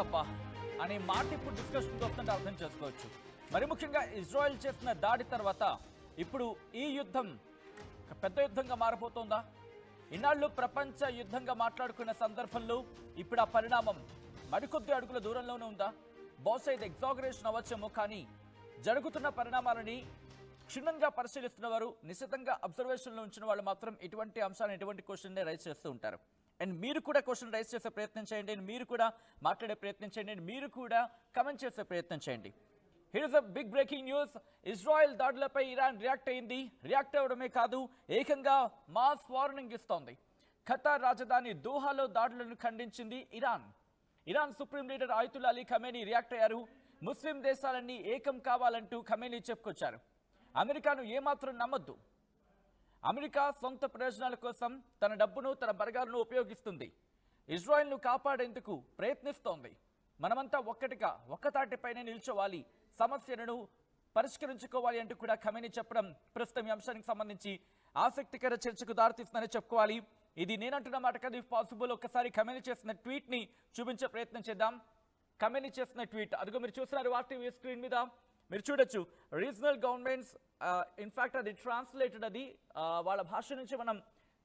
తప్ప అనే మాట ఇప్పుడు డిస్కషన్కి వస్తుంటే అర్థం చేసుకోవచ్చు. మరి ముఖ్యంగా ఇజ్రాయెల్ చేసిన దాడి తర్వాత ఇప్పుడు ఈ యుద్ధం పెద్ద యుద్ధంగా మారబోతోందా? ఇన్నాళ్ళు ప్రపంచ యుద్ధంగా మాట్లాడుకున్న సందర్భంలో ఇప్పుడు ఆ పరిణామం మరికొద్ది అడుగుల దూరంలోనే ఉందా? బహుశా ఇది ఎగ్జాగరేషన్ అవ్వచ్చేమో, కానీ జరుగుతున్న పరిణామాలని క్షుణ్ణంగా పరిశీలిస్తున్న వారు, నిశ్చితంగా అబ్జర్వేషన్లో ఉంచిన వాళ్ళు మాత్రం ఇటువంటి అంశాలను ఇటువంటి క్వశ్చన్ని రైజ్ చేస్తూ ఉంటారు. అండ్ మీరు కూడా క్వశ్చన్ రైజ్ చేసే ప్రయత్నం చేయండి, మీరు కూడా మాట్లాడే ప్రయత్నం చేయండి, మీరు కూడా కమెంట్ చేసే ప్రయత్నం చేయండి. Here is a big breaking news. Israel దాడులపై ఇరాన్ రియాక్ట్ అయింది. రియాక్ట్ అవ్వడమే కాదు, ఏకంగా మాస్ వార్నింగ్ ఇస్తోంది. ఖతార్ రాజధాని దోహాలో దాడులను ఖండించింది Iran. Iran supreme leader Ayatollah Ali Khamenei react అయ్యారు. ముస్లిం దేశాలన్నీ ఏకం కావాలంటూ ఖమేనీ చెప్పుకొచ్చారు. అమెరికాను ఏమాత్రం నమ్మొద్దు. అమెరికా సొంత ప్రయోజనాల కోసం తన డబ్బును, తన బలగాలను ఉపయోగిస్తుంది. ఇజ్రాయెల్ను కాపాడేందుకు ప్రయత్నిస్తోంది. మనమంతా ఒక్కటిగా ఒక్కతాటిపైనే నిల్చోవాలి, సమస్యలను పరిష్కరించుకోవాలి అంటూ కూడా ఖమేనీ చెప్పడం ప్రస్తుతం ఈ అంశానికి సంబంధించి ఆసక్తికర చర్చకు దారితీస్తుందని చెప్పుకోవాలి. ఇది నేనంటున్న మాట కాదు, ఇఫ్ పాసిబుల్ ఒక్కసారి ఖమేనీ చేసిన ట్వీట్ని చూపించే ప్రయత్నం చేద్దాం. ఖమేనీ చేసిన ట్వీట్ అదిగో మీరు చూస్తున్నారు ఆర్టీవీ స్క్రీన్ మీద, మీరు చూడొచ్చు. రీజనల్ గవర్నమెంట్స్ ఇన్ఫాక్ట్ అది ట్రాన్స్లేటెడ్, అది వాళ్ళ భాష నుంచి మనం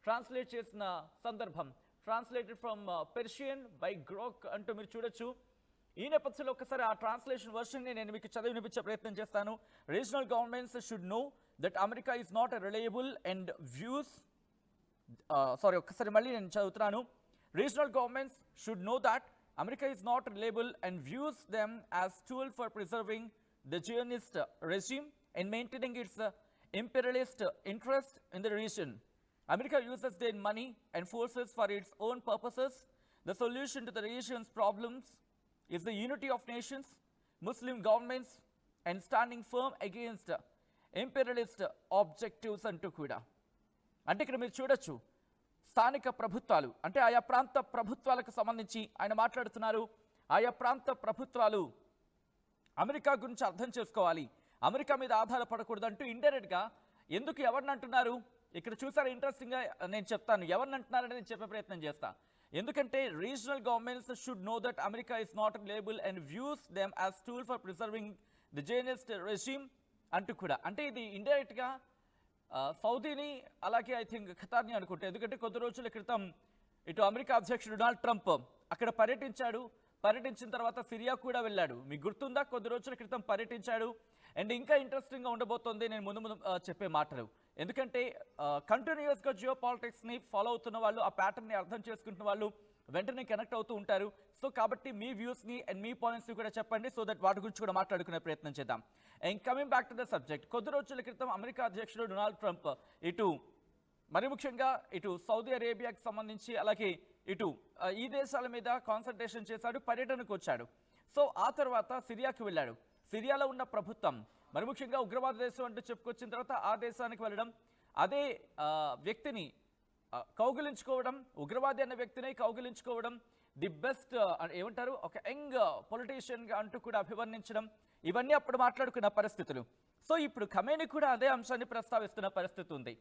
ట్రాన్స్లేట్ చేసిన సందర్భం, translated from Persian by Grok అంటూ మీరు చూడొచ్చు. ఈ నేపథ్యంలో ఒకసారి ఆ ట్రాన్స్లేషన్ వర్షన్ని నేను మీకు చదివి వినిపించే ప్రయత్నం చేస్తాను. Regional governments should know that America is not a reliable and views ఒక్కసారి మళ్ళీ నేను చదువుతున్నాను. Regional governments should know that America is not reliable and views them as tool for preserving the Zionist regime and maintaining its imperialist interest in the region. America uses their money and forces for its own purposes. The solution to the region's problems is the unity of nations, Muslim governments, and standing firm against imperialist objectives అంటూ కూడా. అంటే ఇక్కడ మీరు చూడొచ్చు, స్థానిక ప్రభుత్వాలు అంటే ఆయా ప్రాంత ప్రభుత్వాలకు సంబంధించి ఆయన మాట్లాడుతున్నారు. ఆయా ప్రాంత ప్రభుత్వాలు అమెరికా గురించి అర్థం చేసుకోవాలి, అమెరికా మీద ఆధారపడకూడదు అంటూ ఇండైరెక్ట్గా ఎందుకు ఎవరిని అంటున్నారు ఇక్కడ చూసారు. ఇంట్రెస్టింగ్గా నేను చెప్తాను ఎవరిని అంటున్నారని నేను చెప్పే ప్రయత్నం చేస్తా. ఎందుకంటే regional governments should know that America is not reliable and views them as tool for preserving the Zionist regime అంటూ కూడా. అంటే ఇది ఇండైరెక్ట్గా సౌదీని అలాగే ఐ థింక్ ఖతార్ని అనుకుంటే, ఎందుకంటే కొద్ది రోజుల క్రితం ఇటు అమెరికా అధ్యక్షుడు డొనాల్డ్ ట్రంప్ అక్కడ పర్యటించాడు. పర్యటించిన తర్వాత సిరియా కూడా వెళ్ళాడు, మీకు గుర్తుందా? కొద్ది రోజుల క్రితం పర్యటించాడు. అండ్ ఇంకా ఇంట్రెస్టింగ్గా ఉండబోతోంది నేను ముందు చెప్పే మాటలు, ఎందుకంటే కంటిన్యూస్గా జియో పాలిటిక్స్ని ఫాలో అవుతున్న వాళ్ళు, ఆ ప్యాటర్న్ని అర్థం చేసుకుంటున్న వాళ్ళు వెంటనే కనెక్ట్ అవుతూ ఉంటారు. సో కాబట్టి మీ వ్యూస్ని అండ్ మీ పాయింట్స్ని కూడా చెప్పండి, సో దట్ వాటి గురించి కూడా మాట్లాడుకునే ప్రయత్నం చేద్దాం. And coming back to the subject, కొద్ది రోజుల క్రితం అమెరికా అధ్యక్షుడు డొనాల్డ్ ట్రంప్ ఇటు మరి ముఖ్యంగా ఇటు సౌదీ అరేబియాకి సంబంధించి అలాగే ఇటు ఈ దేశాల మీద కాన్సన్ట్రేషన్ చేశాడు, పర్యటనకు వచ్చాడు. సో ఆ తర్వాత సిరియాకి వెళ్ళాడు. సిరియాలో ఉన్న ప్రభుత్వం మరి ముఖ్యంగా ఉగ్రవాద దేశం అంటూ చెప్పుకొచ్చిన తర్వాత ఆ దేశానికి వెళ్ళడం, అదే వ్యక్తిని కౌగిలించుకోవడం, ఉగ్రవాది అన్న వ్యక్తిని కౌగిలించుకోవడం, ది బెస్ట్ ఏమంటారు ఒక యంగ్ పొలిటీషియన్గా అంటూ కూడా అభివర్ణించడం, ఇవన్నీ అప్పుడు మాట్లాడుకున్న పరిస్థితులు. సో ఇప్పుడు ఖమేనీ కూడా అదే అంశాన్ని ప్రస్తావిస్తున్న పరిస్థితి ఉంది.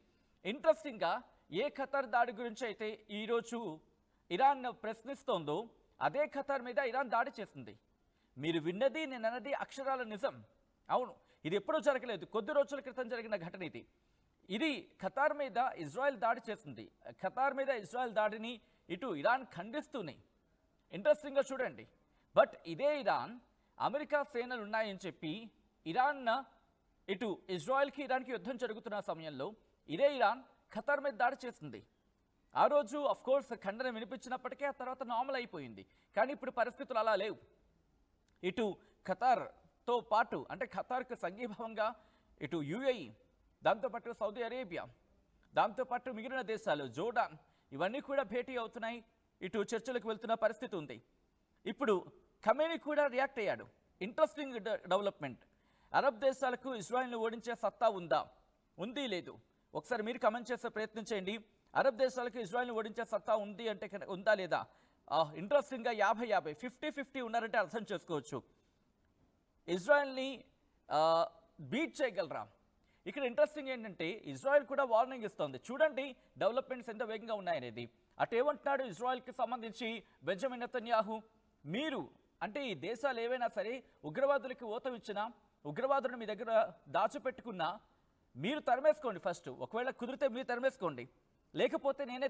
ఇంట్రెస్టింగ్గా ఏ ఖతార్ దాడి గురించి అయితే ఈరోజు ఇరాన్ ప్రశ్నిస్తోందో అదే ఖతార్ మీద ఇరాన్ దాడి చేసింది. మీరు విన్నది నేను అన్నది అక్షరాల నిజం. అవును, ఇది ఎప్పుడూ జరగలేదు, కొద్ది రోజుల క్రితం జరిగిన ఘటన ఇది. ఇది ఖతార్ మీద ఇజ్రాయెల్ దాడి చేసింది. ఖతార్ మీద ఇజ్రాయెల్ దాడిని ఇటు ఇరాన్ ఖండిస్తూనే. ఇంట్రెస్టింగ్గా చూడండి, బట్ ఇదే ఇరాన్ అమెరికా సేనలు ఉన్నాయని చెప్పి ఇరాన్ ఇటు ఇజ్రాయెల్కి ఇరాన్కి యుద్ధం జరుగుతున్న సమయంలో ఇదే ఇరాన్ ఖతార్ మీద దాడి చేసింది. ఆ రోజు కోర్స్ ఖండన వినిపించినప్పటికీ ఆ తర్వాత నార్మల్ అయిపోయింది. కానీ ఇప్పుడు పరిస్థితులు అలా లేవు. ఇటు ఖతార్తో పాటు అంటే ఖతార్కు సంఘీభావంగా ఇటు యుఏఈ, దాంతోపాటు సౌదీ అరేబియా, దాంతోపాటు మిగిలిన దేశాలు జోర్డాన్, ఇవన్నీ కూడా భేటీ అవుతున్నాయి, ఇటు చర్చలకు వెళ్తున్న పరిస్థితి ఉంది. ఇప్పుడు ఖమేనీ కూడా రియాక్ట్ అయ్యాడు. Interesting development. అరబ్ దేశాలకు ఇజ్రాయెల్ను ఓడించే సత్తా ఉందా, ఉంది లేదు ఒకసారి మీరు కమెంట్ చేసే ప్రయత్నం చేయండి. అరబ్ దేశాలకు ఇజ్రాయెల్ని ఓడించే సత్తా ఉంది అంటే ఉందా లేదా? ఇంట్రెస్టింగ్గా 50-50, 50-50 ఉన్నారంటే అర్థం చేసుకోవచ్చు. ఇజ్రాయెల్ని బీట్ చేయగలరా? ఇక్కడ ఇంట్రెస్టింగ్ ఏంటంటే ఇజ్రాయెల్ కూడా వార్నింగ్ ఇస్తోంది. చూడండి డెవలప్మెంట్స్ ఎంత వేగంగా ఉన్నాయనేది. అటు ఏమంటున్నాడు ఇజ్రాయెల్కి సంబంధించి బెంజమిన్ నెతన్యాహు, మీరు అంటే ఈ దేశాలు ఏవైనా సరే ఉగ్రవాదులకి ఊతం ఇచ్చినా, ఉగ్రవాదులను మీ దగ్గర దాచిపెట్టుకున్నా మీరు తరిమేసుకోండి ఫస్ట్. ఒకవేళ కుదిరితే మీరు తరిమేసుకోండి, లేకపోతే నేనే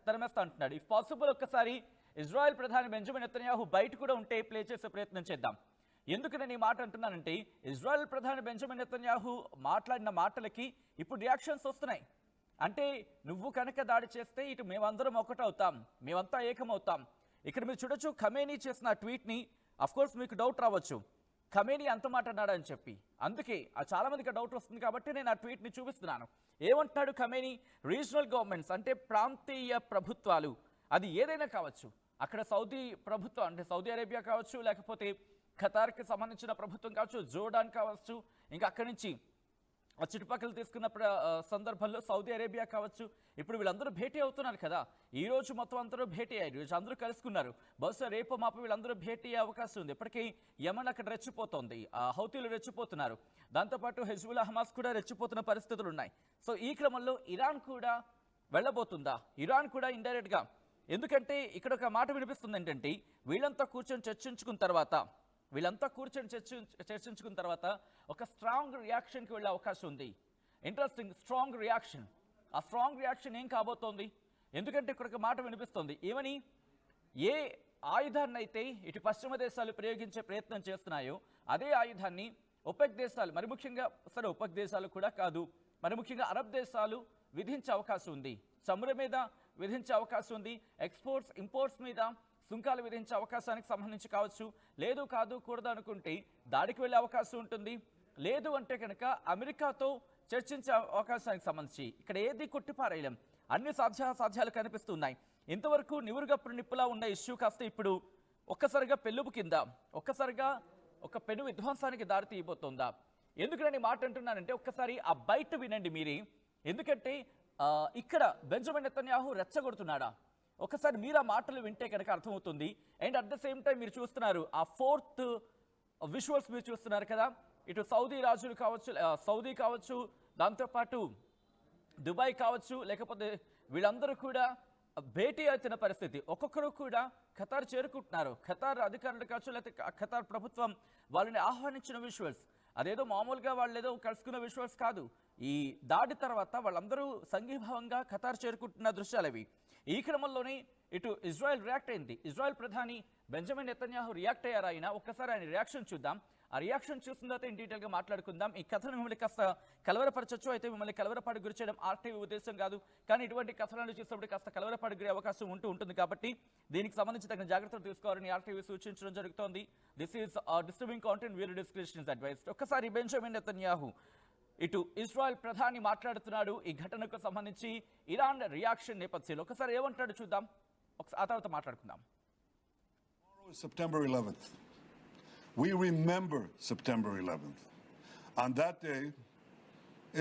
తరిమేస్తా అంటున్నాడు. ఇఫ్ పాసిబుల్ ఒక్కసారి ఇజ్రాయెల్ ప్రధాని బెంజమిన్ నెతన్యాహు బయట కూడా ఉంటే ప్లే చేసే ప్రయత్నం చేద్దాం. ఎందుకు నేను ఈ మాట అంటున్నానంటే, ఇజ్రాయెల్ ప్రధాని బెంజమిన్ నెతన్యాహు మాట్లాడిన మాటలకి ఇప్పుడు రియాక్షన్స్ వస్తున్నాయి. అంటే నువ్వు కనుక దాడి చేస్తే ఇటు మేమందరం ఒకటవుతాం, మేమంతా ఏకమవుతాం. ఇక్కడ మీరు చూడొచ్చు ఖమేనీ చేసిన ట్వీట్ని. అఫ్కోర్స్ మీకు డౌట్ రావచ్చు, ఖమేనీ అంత మాట అన్నాడు అని చెప్పి. అందుకే చాలా మందికి డౌట్ వస్తుంది కాబట్టి నేను ఆ ట్వీట్ని చూపిస్తున్నాను. ఏమంటున్నాడు ఖమేనీ? రీజనల్ గవర్నమెంట్స్ అంటే ప్రాంతీయ ప్రభుత్వాలు, అది ఏదైనా కావచ్చు, అక్కడ సౌదీ ప్రభుత్వం అంటే సౌదీ అరేబియా కావచ్చు, లేకపోతే ఖతార్కి సంబంధించిన ప్రభుత్వం కావచ్చు, జోర్డాన్ కావచ్చు, ఇంకా అక్కడి నుంచి చుట్టుపక్కల తీసుకున్న సందర్భంలో సౌదీ అరేబియా కావచ్చు. ఇప్పుడు వీళ్ళందరూ భేటీ అవుతున్నారు కదా, ఈ రోజు మొత్తం అందరూ భేటీ అయ్యారు, ఈరోజు అందరూ కలుసుకున్నారు. బహుశా రేపు మాపు వీళ్ళందరూ భేటీ అయ్యే అవకాశం ఉంది. ఇప్పటికీ యమన్ అక్కడ రెచ్చిపోతుంది, హౌతీలు రెచ్చిపోతున్నారు, దాంతోపాటు హెజ్బుల్లా హమాస్ కూడా రెచ్చిపోతున్న పరిస్థితులు ఉన్నాయి. సో ఈ క్రమంలో ఇరాన్ కూడా వెళ్ళబోతుందా? ఇరాన్ కూడా ఇండైరెక్ట్గా, ఎందుకంటే ఇక్కడ ఒక మాట వినిపిస్తుంది ఏంటంటే, వీళ్ళంతా కూర్చొని చర్చించుకున్న తర్వాత ఒక స్ట్రాంగ్ రియాక్షన్కి వెళ్ళే అవకాశం ఉంది. Interesting, strong reaction. ఆ స్ట్రాంగ్ రియాక్షన్ ఏం కాబోతోంది? ఎందుకంటే ఇక్కడ ఒక మాట వినిపిస్తుంది, ఏమని? ఏ ఆయుధాన్ని అయితే ఇటు పశ్చిమ దేశాలు ప్రయోగించే ప్రయత్నం చేస్తున్నాయో అదే ఆయుధాన్ని ఒపెక్ దేశాలు, మరి ముఖ్యంగా సరే ఒపెక్ దేశాలు కూడా కాదు, మరి ముఖ్యంగా అరబ్ దేశాలు విధించే అవకాశం ఉంది. చమురు మీద విధించే అవకాశం ఉంది, ఎక్స్పోర్ట్స్ ఇంపోర్ట్స్ మీద సుంకాలు విధించే అవకాశానికి సంబంధించి కావచ్చు, లేదు కాదు కూడదు అనుకుంటే దాడికి వెళ్ళే అవకాశం ఉంటుంది, లేదు అంటే కనుక అమెరికాతో చర్చించే అవకాశానికి సంబంధించి ఇక్కడ ఏది కొట్టిపారేయలేం, అన్ని సాధ్యాలు కనిపిస్తున్నాయి. ఇంతవరకు నివురుగప్పుడు నిప్పులా ఉన్న ఇష్యూ కాస్త ఇప్పుడు ఒక్కసారిగా పెళ్ళుపు కింద, ఒక్కసారిగా ఒక పెను విధ్వంసానికి దారి తీయబోతోందా? ఎందుకు నేను మాట అంటున్నానంటే ఒక్కసారి ఆ బయట వినండి మీరే. ఎందుకంటే ఇక్కడ బెంజమిన్ నెతన్యాహు రెచ్చగొడుతున్నాడా? ఒకసారి మీరు ఆ మాటలు వింటే కనుక అర్థమవుతుంది. And at the same time మీరు చూస్తున్నారు ఆ ఫోర్త్ విజువల్స్ మీరు చూస్తున్నారు కదా, ఇటు సౌదీ రాజులు కావచ్చు, సౌదీ కావచ్చు, దాంతోపాటు దుబాయ్ కావచ్చు, లేకపోతే వీళ్ళందరూ కూడా భేటీ అవుతున్న పరిస్థితి. ఒక్కొక్కరు కూడా ఖతార్ చేరుకుంటున్నారు. ఖతార్ అధికారులు కావచ్చు, లేకపోతే ఖతార్ ప్రభుత్వం వాళ్ళని ఆహ్వానించిన విజువల్స్. అదేదో మామూలుగా వాళ్ళు ఏదో కలుసుకున్న విజువల్స్ కాదు. ఈ దాడి తర్వాత వాళ్ళందరూ సంఘీభావంగా ఖతార్ చేరుకుంటున్న దృశ్యాలు అవి. ఈ క్రమంలోనే ఇటు ఇజ్రాయెల్ రియాక్ట్ అయింది. ఇజ్రాయెల్ ప్రధాని బెంజమిన్ నెతన్యాహు రియాక్ట్ అయ్యారు. ఆయన ఒక్కసారి ఆయన రియాక్షన్ చూద్దాం. ఆ రియాక్షన్ చూసిన తర్వాత ఇన్ డీటెయిల్గా మాట్లాడుకుందాం. ఈ కథను మిమ్మల్ని కాస్త కలవరపరచచ్చు, అయితే మిమ్మల్ని కలవరపాటు గురి చేయడం ఆర్టీవీ ఉద్దేశం కాదు. కానీ ఇటువంటి కథనాలు చూసినప్పుడు కాస్త కలవరపాటు గురి అవకాశం ఉంటుంది కాబట్టి దీనికి సంబంధించి తగిన జాగ్రత్తలు తీసుకోవాలని ఆర్టీవీ సూచించడం జరుగుతోంది. This is disturbing content, viewer description is advised. ఒక్కసారి బెంజమిన్ నెతన్యాహు ఇటు ఇజ్రాయెల్ ప్రధాని మాట్లాడుతున్నాడు ఈ ఘటనకు సంబంధించి ఇరాన్ రియాక్షన్ నేపథ్యంలో. ఒకసారి ఏమంటాడు చూద్దాం, ఆ తర్వాత మాట్లాడుకుందాం. September 11th. We remember September 11th. On that day,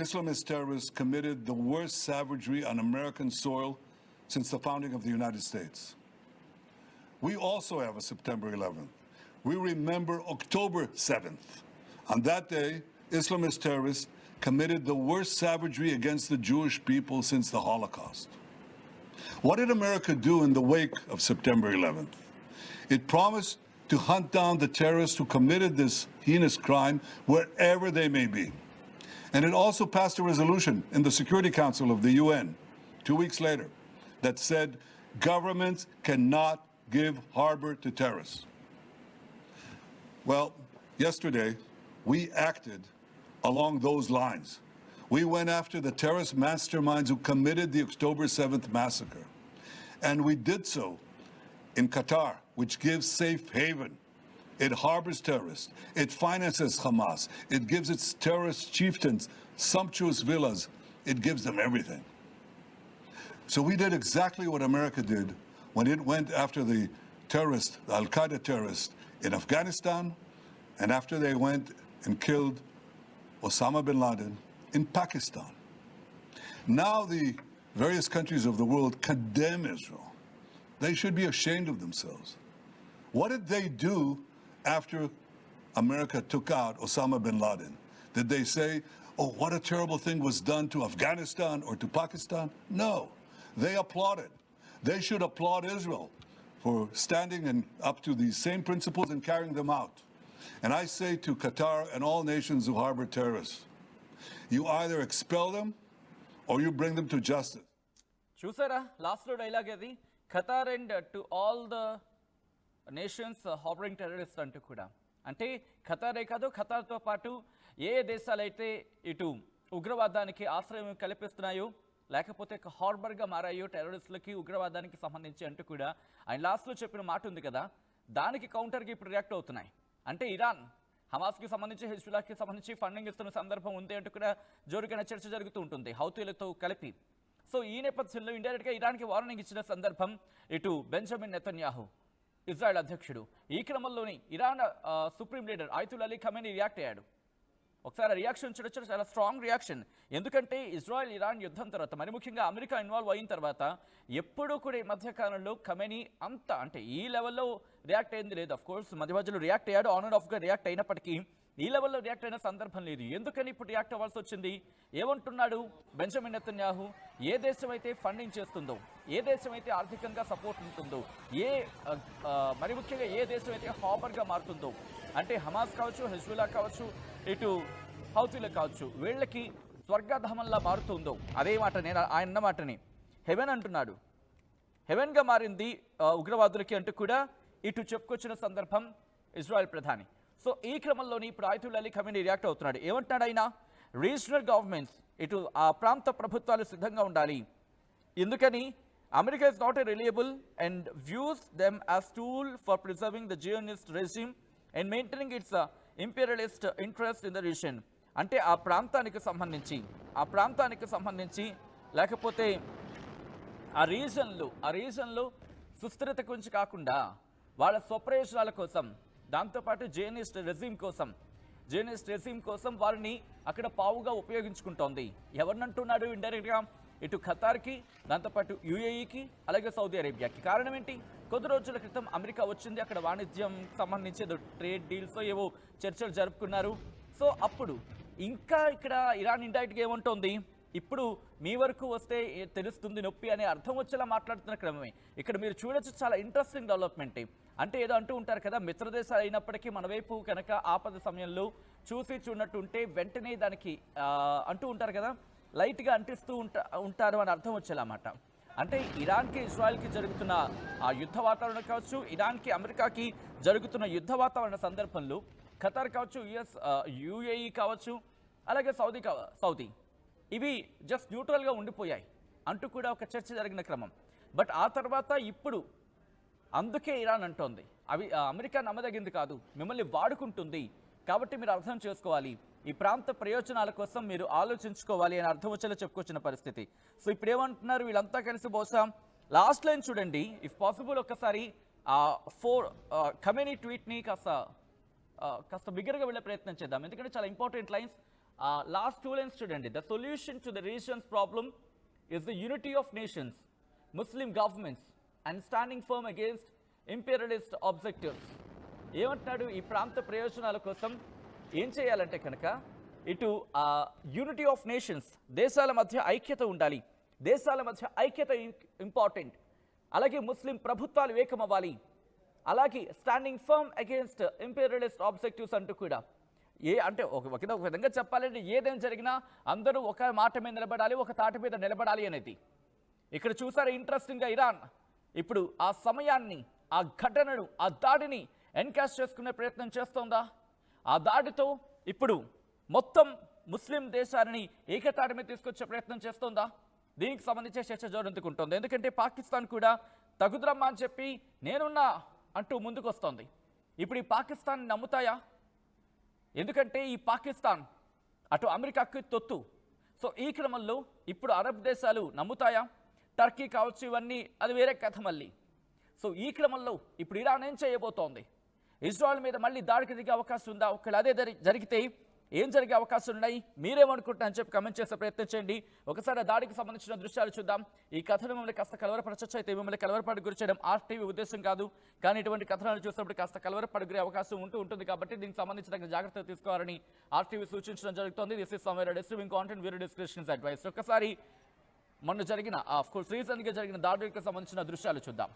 Islamist terrorists committed the worst savagery on American soil since the founding of the United States. We also have a September 11th. We remember October 7th. On that day, Islamist terrorists committed the worst savagery against the Jewish people since the Holocaust. What did America do in the wake of September 11th? It promised to hunt down the terrorists who committed this heinous crime wherever they may be. And it also passed a resolution in the Security Council of the UN 2 weeks later that said governments cannot give harbor to terrorists. Well, yesterday we acted along those lines. We went after the terrorist masterminds who committed the October 7th massacre. And we did so in Qatar, which gives safe haven. It harbors terrorists. It finances Hamas. It gives its terrorist chieftains sumptuous villas. It gives them everything. So we did exactly what America did when it went after the terrorists, the Al-Qaeda terrorists in Afghanistan, and after they went and killed Osama bin Laden in Pakistan. Now the various countries of the world condemn Israel. They should be ashamed of themselves. What did they do after America took out Osama bin Laden? Did they say, oh, what a terrible thing was done to Afghanistan or to Pakistan? No, they applauded. They should applaud Israel for standing and up to these same principles and carrying them out. And I say to Qatar and all nations who harbor terrorists, you either expel them or you bring them to justice. చూసారా లాస్ట్లో dialogue అది, Qatar and to all the nations harbouring terrorist అంటూ కూడా. అంటే ఖతారే కాదు, ఖతార్తో పాటు ఏ దేశాలైతే ఇటు ఉగ్రవాదానికి ఆశ్రయం కల్పిస్తున్నాయో లేకపోతే హార్బర్గా మారాయో టెర్రరిస్టులకి ఉగ్రవాదానికి సంబంధించి అంటూ కూడా ఆయన లాస్ట్లో చెప్పిన మాట ఉంది కదా, దానికి కౌంటర్కి ఇప్పుడు రియాక్ట్ అవుతున్నాయి. అంటే ఇరాన్ హమాస్కి సంబంధించి హిజ్బుల్లాకి సంబంధించి ఫండింగ్ ఇస్తున్న సందర్భం ఉంది అంటూ కూడా జోరుగైన చర్చ జరుగుతూ ఉంటుంది హౌతీలతో కలిపి. సో ఈ నేపథ్యంలో ఇండైరెక్ట్గా ఇరాన్కి వార్నింగ్ ఇచ్చిన సందర్భం ఇటు బెంజమిన్ నెతన్యాహు ఇజ్రాయెల్ అధ్యక్షుడు. ఈ క్రమంలోని Iran supreme leader Ayatollah Ali Khamenei react అయ్యాడు. ఒకసారి రియాక్షన్ చూడొచ్చు, చాలా స్ట్రాంగ్ రియాక్షన్. ఎందుకంటే ఇజ్రాయెల్ ఇరాన్ యుద్ధం తర్వాత మరి ముఖ్యంగా అమెరికా ఇన్వాల్వ్ అయిన తర్వాత ఎప్పుడూ కూడా ఈ మధ్యకాలంలో ఖమేనీ అంత అంటే ఈ లెవెల్లో రియాక్ట్ అయింది లేదు. అఫ్ కోర్స్ మధ్య మధ్యలో రియాక్ట్ అయ్యాడు, ఆన్ అండ్ ఆఫ్గా రియాక్ట్ అయినప్పటికీ ఈ లెవెల్లో రియాక్ట్ అయిన సందర్భం లేదు. ఎందుకని ఇప్పుడు రియాక్ట్ అవ్వాల్సి వచ్చింది? ఏమంటున్నాడు బెంజమిన్ నెతన్యాహు? ఏ దేశం అయితే ఫండింగ్ చేస్తుందో, ఏ దేశం అయితే ఆర్థికంగా సపోర్ట్ ఉంటుందో, మరి ముఖ్యంగా ఏ దేశం అయితే హాబర్గా మారుతుందో, అంటే హమాస్ కావచ్చు, హిజ్బుల్లా కావచ్చు, ఇటు హౌతీలు కావచ్చు, వీళ్ళకి స్వర్గధామంలా మారుతుందో అదే మాట నేను ఆయన అన్న మాటని హెవెన్ అంటున్నాడు. హెవెన్గా మారింది ఉగ్రవాదులకి అంటూ కూడా ఇటు చెప్పుకొచ్చిన సందర్భం ఇజ్రాయెల్ ప్రధాని. సో ఈ క్రమంలోని ఇప్పుడు ఆయతుల్లా అలీ ఖమేనీ రియాక్ట్ అవుతున్నాడు. ఏమంటున్నాడు ఆయన? రీజనల్ గవర్నమెంట్స్ ఇటు ఆ ప్రాంత ప్రభుత్వాలు సిద్ధంగా ఉండాలి. ఎందుకని? America is not a reliable and views them as tool for preserving the Zionist regime and maintaining it's imperialist interest in the reason. అంటే ఆ ప్రాంతానికి సంబంధించి లేకపోతే ఆ రీజన్లో సుస్థిరత గురించి కాకుండా వాళ్ళ స్వప్రయోజనాల కోసం, దాంతోపాటు జియోనిస్ట్ రెజిమ్ కోసం వారిని అక్కడ పావుగా ఉపయోగించుకుంటోంది. ఎవరినంటున్నాడు? ఇండైరెక్ట్గా ఇటు ఖతార్కి, దాంతోపాటు యుఏఈకి, అలాగే సౌదీ అరేబియాకి. కారణం ఏంటి? కొద్ది రోజుల క్రితం అమెరికా వచ్చింది, అక్కడ వాణిజ్యం సంబంధించి ట్రేడ్ డీల్స్ ఏవో చర్చలు జరుపుకున్నారు. సో అప్పుడు ఇంకా ఇక్కడ ఇరాన్ ఇండైరెక్ట్గా ఏమంటోంది? ఇప్పుడు మీ వరకు వస్తే తెలుస్తుంది నొప్పి అనే అర్థం వచ్చేలా మాట్లాడుతున్న క్రమమే ఇక్కడ మీరు చూడొచ్చు. చాలా ఇంట్రెస్టింగ్ డెవలప్మెంట్. అంటే ఏదో అంటూ ఉంటారు కదా, మిత్రదేశాలు అయినప్పటికీ మన వైపు కనుక ఆపద సమయంలో చూసి చూడనట్టు ఉంటే వెంటనే దానికి అంటూ ఉంటారు కదా, లైట్గా అంటిస్తూ ఉంటారు అని అర్థం వచ్చేలా మాట. అంటే ఇరాన్కి ఇజ్రాయెల్కి జరుగుతున్న ఆ యుద్ధ వాతావరణం కావచ్చు, ఇరాన్కి అమెరికాకి జరుగుతున్న యుద్ధ వాతావరణ సందర్భంలో ఖతార్ కావచ్చు, యుఏఈ కావచ్చు, అలాగే సౌదీ ఇవి జస్ట్ న్యూట్రల్గా ఉండిపోయాయి అంటూ కూడా ఒక చర్చ జరిగిన క్రమం. బట్ ఆ తర్వాత ఇప్పుడు అందుకే ఇరాన్ అంటోంది అమెరికా నమ్మదగింది కాదు, మిమ్మల్ని వాడుకుంటుంది, కాబట్టి మీరు అర్థం చేసుకోవాలి, ఈ ప్రాంత ప్రయోజనాల కోసం మీరు ఆలోచించుకోవాలి అని అర్థం వచ్చేలా చెప్పుకొచ్చిన పరిస్థితి. సో ఇప్పుడు ఏమంటున్నారు వీళ్ళంతా కలిసి? బహుశా లాస్ట్ లైన్ చూడండి, ఇఫ్ పాసిబుల్ ఒక్కసారి ఖమేనీ ట్వీట్ని కాస్త బిగ్గరగా వెళ్ళే ప్రయత్నం చేద్దాం, ఎందుకంటే చాలా ఇంపార్టెంట్ లైన్స్. లాస్ట్ 2 లైన్స్ చూడండి. The solution to the regions problem is the unity of nations, Muslim governments and standing firm against imperialist objectives. ఏమంటున్నాడు? ఈ ప్రాంత ప్రయోజనాల కోసం ఏం చేయాలంటే కనుక ఇటు యూనిటీ ఆఫ్ నేషన్స్, దేశాల మధ్య ఐక్యత ఉండాలి, దేశాల మధ్య ఐక్యత ఇంపార్టెంట్, అలాగే ముస్లిం ప్రభుత్వాలు ఏకమవ్వాలి, అలాగే standing firm against imperialist objectives అంటూ కూడా. అంటే ఒక విధంగా చెప్పాలంటే ఏదైనా జరిగినా అందరూ ఒక మాట మీద నిలబడాలి, ఒక తాటి మీద నిలబడాలి అనేది. ఇక్కడ చూసారు ఇంట్రెస్టింగ్గా ఇరాన్ ఇప్పుడు ఆ సమయాన్ని, ఆ ఘటనను, ఆ దాడిని ఎన్కాష్ చేసుకునే ప్రయత్నం చేస్తోందా? ఆ దాడితో ఇప్పుడు మొత్తం ముస్లిం దేశాలని ఏకతాటి మీద తీసుకొచ్చే ప్రయత్నం చేస్తోందా? దీనికి సంబంధించే చర్చ జోరందుకుంటోంది. ఎందుకంటే పాకిస్తాన్ కూడా తగుద్రమ్మా అని చెప్పి నేనున్నా అంటూ ముందుకు వస్తోంది. ఇప్పుడు ఈ పాకిస్తాన్ నమ్ముతాయా? ఎందుకంటే ఈ పాకిస్తాన్ అటు అమెరికాకి తొత్తు. సో ఈ క్రమంలో ఇప్పుడు అరబ్ దేశాలు నమ్ముతాయా? టర్కీ కావచ్చు, ఇవన్నీ అది వేరే కథ మళ్ళీ. సో ఈ క్రమంలో ఇప్పుడు ఇరాన్ ఏం చేయబోతోంది? ఇజ్రాయెల్ మీద మళ్ళీ దాడికి దిగే అవకాశం ఉందా? ఒకవేళ అదే జరిగితే ఏం జరిగే అవకాశం ఉన్నాయి? మీరేమనుకుంటారని చెప్పి కమెంట్ చేసే ప్రయత్నం చేయండి. ఒకసారి దాడికి సంబంధించిన దృశ్యాలు చూద్దాం. ఈ కథను మిమ్మల్ని కాస్త కలవరపరచచ్చు, అయితే మిమ్మల్ని కలవరపాటు గురి చేయడం RTV ఉద్దేశం కాదు. కానీ ఇటువంటి కథనాలు చూసినప్పుడు కాస్త కలవరపాటు గురే అవకాశం ఉంటుంది కాబట్టి దీనికి సంబంధించిన జాగ్రత్తలు తీసుకోవాలని RTV సూచించడం జరుగుతుంది. This is somewhere distributing content video descriptions advice. ఒకసారి మొన్న జరిగిన రీసెంట్గా జరిగిన దాడులకు సంబంధించిన దృశ్యాలు చూద్దాం.